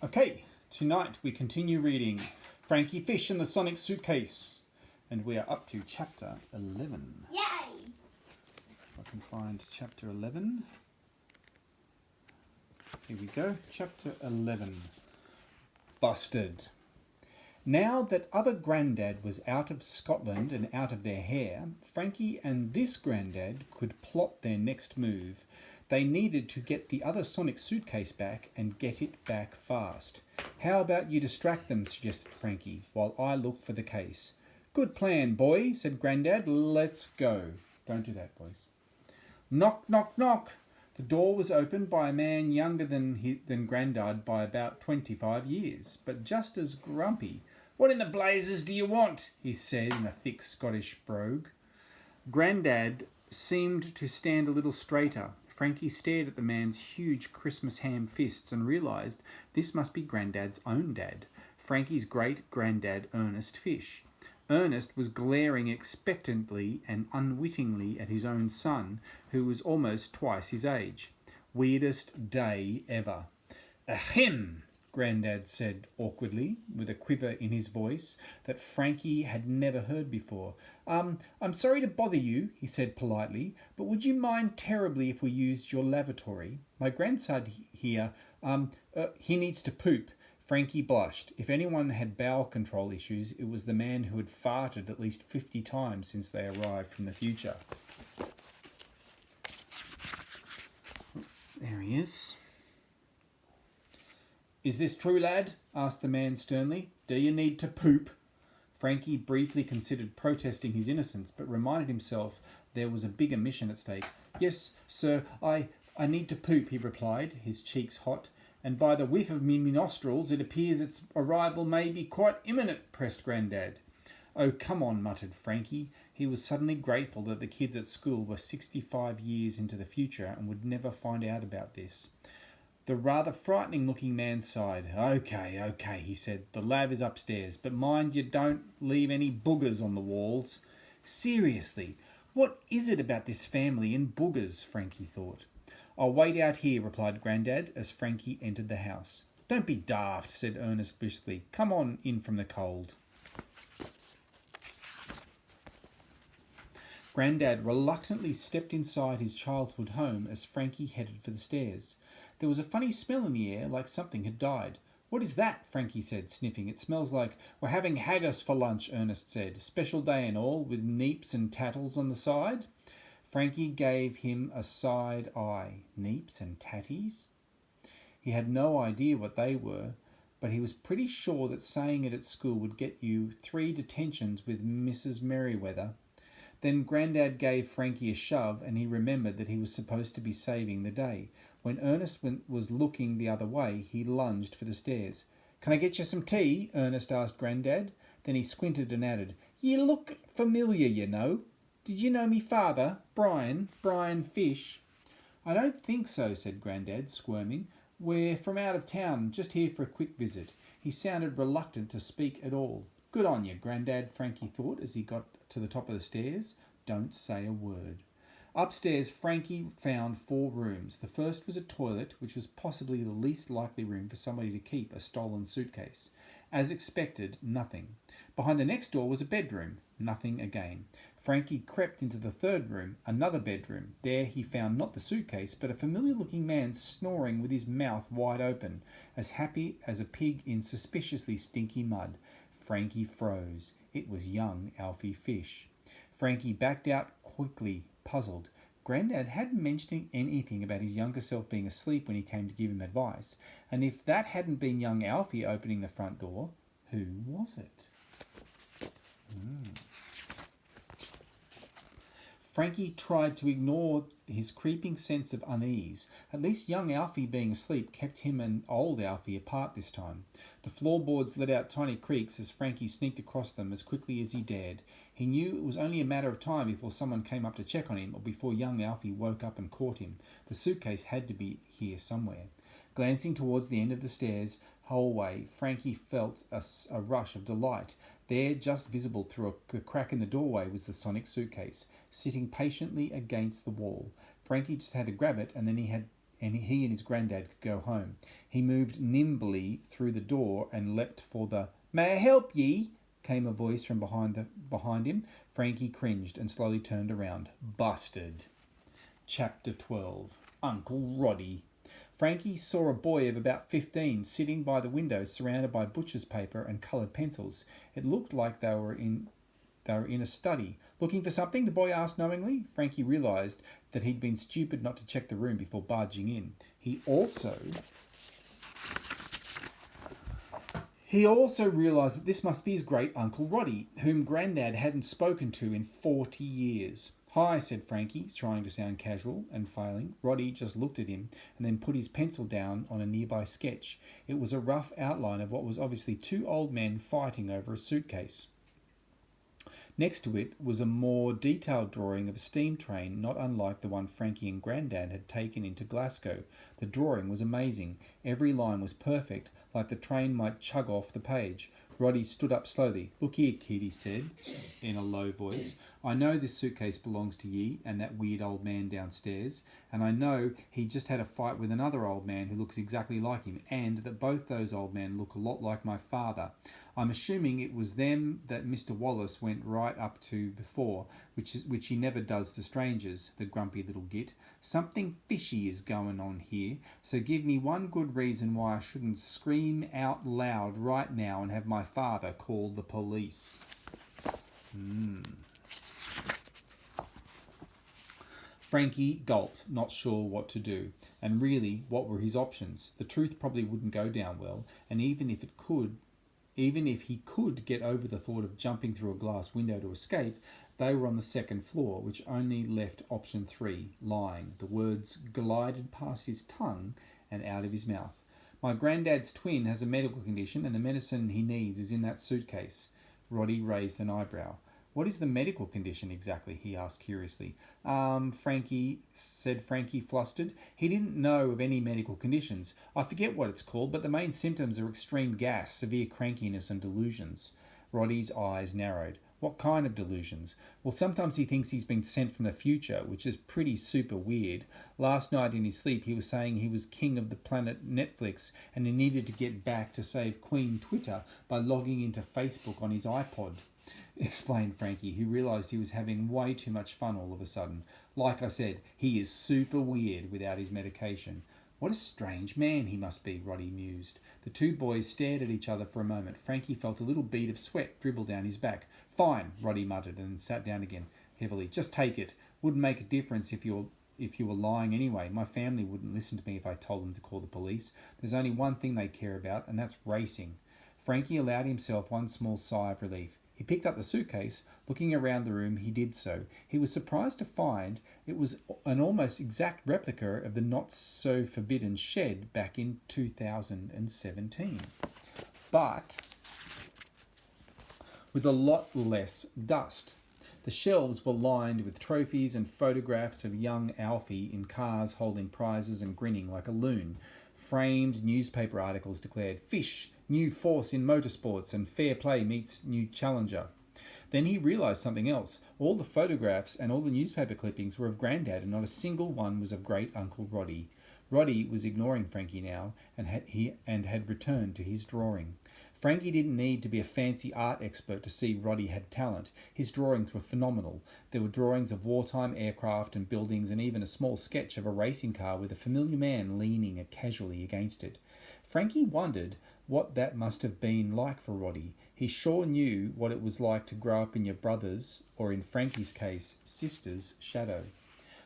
Okay, tonight we continue reading Frankie Fish and the Sonic Suitcase, and we are up to chapter 11. Yay! If I can find chapter 11. Here we go, chapter 11. Busted. Now that other Grandad was out of Scotland and out of their hair, Frankie and this Grandad could plot their next move. They needed to get the other Sonic Suitcase back and get it back fast. How about you distract them, suggested Frankie, while I look for the case. Good plan, boy, said Grandad. Let's go. Don't do that, boys. Knock, knock, knock. The door was opened by a man younger than Grandad by about 25 years, but just as grumpy. What in the blazes do you want? He said in a thick Scottish brogue. Grandad seemed to stand a little straighter. Frankie stared at the man's huge Christmas ham fists and realised this must be Grandad's own dad, Frankie's great-granddad Ernest Fish. Ernest was glaring expectantly and unwittingly at his own son, who was almost twice his age. Weirdest day ever. Ahem, Grandad said awkwardly, with a quiver in his voice that Frankie had never heard before. I'm sorry to bother you, he said politely, but would you mind terribly if we used your lavatory? My grandson here, he needs to poop. Frankie blushed. If anyone had bowel control issues, it was the man who had farted at least 50 times since they arrived from the future. There he is. Is this true, lad? Asked the man sternly. Do you need to poop? Frankie briefly considered protesting his innocence, but reminded himself there was a bigger mission at stake. Yes, sir, I need to poop, he replied, his cheeks hot. And by the whiff of me nostrils, it appears its arrival may be quite imminent, pressed Grandad. Oh, come on, muttered Frankie. He was suddenly grateful that the kids at school were 65 years into the future and would never find out about this. The rather frightening-looking man sighed. Okay, he said. The lav is upstairs, but mind you don't leave any boogers on the walls. Seriously, what is it about this family and boogers, Frankie thought. I'll wait out here, replied Grandad, as Frankie entered the house. Don't be daft, said Ernest briskly. Come on in from the cold. Grandad reluctantly stepped inside his childhood home as Frankie headed for the stairs. There was a funny smell in the air, like something had died. What is that? Frankie said, sniffing. It smells like we're having haggis for lunch, Ernest said. Special day and all, with neeps and tattles on the side. Frankie gave him a side eye. Neeps and tatties? He had no idea what they were, but he was pretty sure that saying it at school would get you 3 detentions with Mrs. Merriweather. Then Grandad gave Frankie a shove, and he remembered that he was supposed to be saving the day. When Ernest was looking the other way, he lunged for the stairs. Can I get you some tea? Ernest asked Grandad. Then he squinted and added, You look familiar, you know. Did you know me father, Brian Fish? I don't think so, said Grandad, squirming. We're from out of town, just here for a quick visit. He sounded reluctant to speak at all. Good on you, Grandad, Frankie thought as he got to the top of the stairs. Don't say a word. Upstairs, Frankie found 4 rooms. The first was a toilet, which was possibly the least likely room for somebody to keep a stolen suitcase. As expected, nothing. Behind the next door was a bedroom. Nothing again. Frankie crept into the 3rd room, another bedroom. There he found not the suitcase, but a familiar-looking man snoring with his mouth wide open, as happy as a pig in suspiciously stinky mud. Frankie froze. It was young Alfie Fish. Frankie backed out quickly, puzzled. Grandad hadn't mentioned anything about his younger self being asleep when he came to give him advice, and if that hadn't been young Alfie opening the front door, who was it? Frankie tried to ignore his creeping sense of unease. At least young Alfie being asleep kept him and old Alfie apart this time. The floorboards let out tiny creaks as Frankie sneaked across them as quickly as he dared. He knew it was only a matter of time before someone came up to check on him or before young Alfie woke up and caught him. The suitcase had to be here somewhere. Glancing towards the end of the stairs hallway, Frankie felt a rush of delight. There, just visible through a crack in the doorway, was the Sonic Suitcase, sitting patiently against the wall. Frankie just had to grab it, and then and he and his granddad could go home. He moved nimbly through the door and leapt for the "May I help ye?" came a voice from behind him. Frankie cringed and slowly turned around. Busted. Chapter 12. Uncle Roddy. Frankie saw a boy of about 15 sitting by the window surrounded by butcher's paper and coloured pencils. It looked like they were in a study. "Looking for something?" the boy asked knowingly. Frankie realised that he'd been stupid not to check the room before barging in. He also realised that this must be his great Uncle Roddy, whom Grandad hadn't spoken to in 40 years. "Hi," said Frankie, trying to sound casual and failing. Roddy just looked at him and then put his pencil down on a nearby sketch. It was a rough outline of what was obviously two old men fighting over a suitcase. Next to it was a more detailed drawing of a steam train, not unlike the one Frankie and Grandad had taken into Glasgow. The drawing was amazing. Every line was perfect, like the train might chug off the page. Roddy stood up slowly. "Look here, kid," he said in a low voice. "I know this suitcase belongs to ye and that weird old man downstairs, and I know he just had a fight with another old man who looks exactly like him, and that both those old men look a lot like my father. I'm assuming it was them that Mr. Wallace went right up to before, which he never does to strangers, the grumpy little git. Something fishy is going on here, so give me one good reason why I shouldn't scream out loud right now and have my father call the police." Frankie gulped, not sure what to do, and really, what were his options? The truth probably wouldn't go down well, and even if he could get over the thought of jumping through a glass window to escape, they were on the second floor, which only left option 3, lying. The words glided past his tongue and out of his mouth. "My granddad's twin has a medical condition, and the medicine he needs is in that suitcase." Roddy raised an eyebrow. "What is the medical condition exactly?" he asked curiously. Frankie, flustered. He didn't know of any medical conditions. "I forget what it's called, but the main symptoms are extreme gas, severe crankiness, and delusions." Roddy's eyes narrowed. "What kind of delusions?" "Well, sometimes he thinks he's been sent from the future, which is pretty super weird. Last night in his sleep he was saying he was king of the planet Netflix and he needed to get back to save Queen Twitter by logging into Facebook on his iPod," explained Frankie, who realised he was having way too much fun all of a sudden. "Like I said, he is super weird without his medication." "What a strange man he must be," Roddy mused. The two boys stared at each other for a moment. Frankie felt a little bead of sweat dribble down his back. "Fine," Roddy muttered and sat down again heavily. "Just take it. Wouldn't make a difference if you were lying anyway. My family wouldn't listen to me if I told them to call the police. There's only one thing they care about, and that's racing." Frankie allowed himself one small sigh of relief. He picked up the suitcase. Looking around the room, he did so. He was surprised to find it was an almost exact replica of the not-so-forbidden shed back in 2017. But with a lot less dust. The shelves were lined with trophies and photographs of young Alfie in cars holding prizes and grinning like a loon. Framed newspaper articles declared, "Fish, new force in motorsports, and fair play meets new challenger." Then he realised something else. All the photographs and all the newspaper clippings were of Grandad, and not a single one was of great Uncle Roddy. Roddy was ignoring Frankie now, and had returned to his drawing. Frankie didn't need to be a fancy art expert to see Roddy had talent. His drawings were phenomenal. There were drawings of wartime aircraft and buildings, and even a small sketch of a racing car with a familiar man leaning casually against it. Frankie wondered what that must have been like for Roddy. He sure knew what it was like to grow up in your brother's, or in Frankie's case, sister's shadow.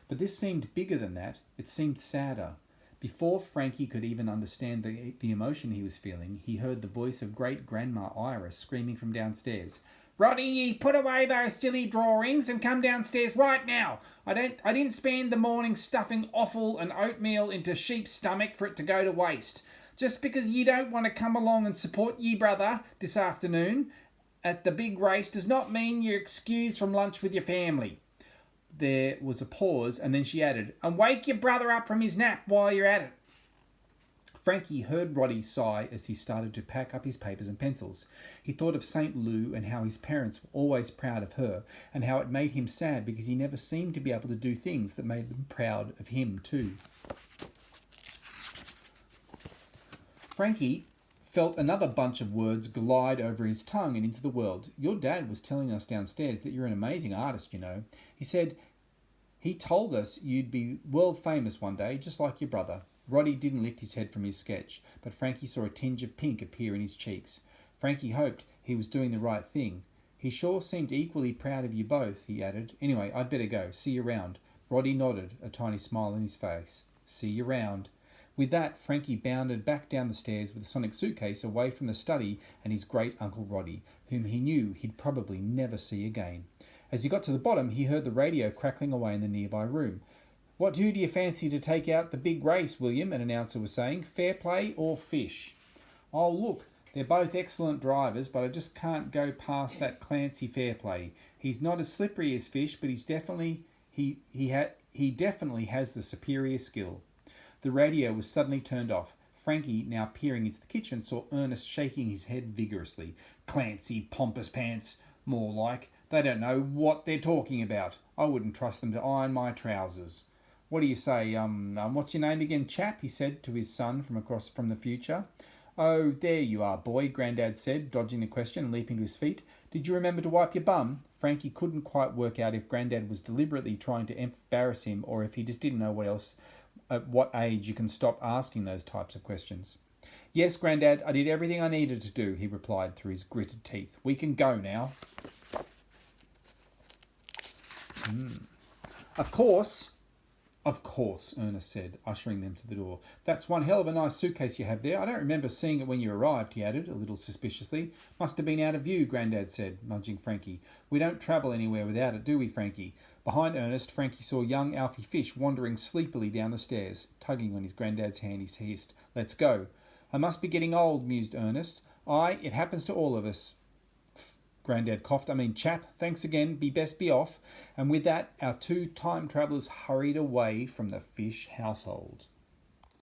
But this seemed bigger than that. It seemed sadder. Before Frankie could even understand the emotion he was feeling, he heard the voice of great-grandma Iris screaming from downstairs. "Roddy, put away those silly drawings and come downstairs right now. I didn't spend the morning stuffing offal and oatmeal into sheep's stomach for it to go to waste. Just because you don't want to come along and support ye brother this afternoon at the big race does not mean you're excused from lunch with your family." There was a pause, and then she added, "And wake your brother up from his nap while you're at it." Frankie heard Roddy sigh as he started to pack up his papers and pencils. He thought of St. Lou and how his parents were always proud of her, and how it made him sad because he never seemed to be able to do things that made them proud of him too. Frankie felt another bunch of words glide over his tongue and into the world. Your dad was telling us downstairs that you're an amazing artist, you know. He said he told us you'd be world famous one day, just like your brother. Roddy didn't lift his head from his sketch, but Frankie saw a tinge of pink appear in his cheeks. Frankie hoped he was doing the right thing. He sure seemed equally proud of you both, he added. Anyway, I'd better go. See you round. Roddy nodded, a tiny smile on his face. See you round. With that, Frankie bounded back down the stairs with the sonic suitcase away from the study and his great Uncle Roddy, whom he knew he'd probably never see again. As he got to the bottom, he heard the radio crackling away in the nearby room. What do you fancy to take out the big race, William? An announcer was saying. Fair play or fish? Oh, look, they're both excellent drivers, but I just can't go past that Clancy Fairplay. He's not as slippery as Fish, but he definitely has the superior skill. The radio was suddenly turned off. Frankie, now peering into the kitchen, saw Ernest shaking his head vigorously. Clancy pompous pants, more like. They don't know what they're talking about. I wouldn't trust them to iron my trousers. What do you say, what's your name again, chap? He said to his son from across from the future. Oh, there you are, boy, Grandad said, dodging the question and leaping to his feet. Did you remember to wipe your bum? Frankie couldn't quite work out if Grandad was deliberately trying to embarrass him or if he just didn't know at what age you can stop asking those types of questions. Yes, Grandad, I did everything I needed to do, he replied through his gritted teeth. We can go now. Of course, Ernest said, ushering them to the door. That's one hell of a nice suitcase you have there. I don't remember seeing it when you arrived, he added, a little suspiciously. Must have been out of view, Grandad said, nudging Frankie. We don't travel anywhere without it, do we, Frankie? Behind Ernest, Frankie saw young Alfie Fish wandering sleepily down the stairs. Tugging on his Grandad's hand, he hissed, Let's go. I must be getting old, mused Ernest. Aye, it happens to all of us. Grandad coughed. Chap, thanks again. Be off. And with that, our two time travellers hurried away from the Fish household.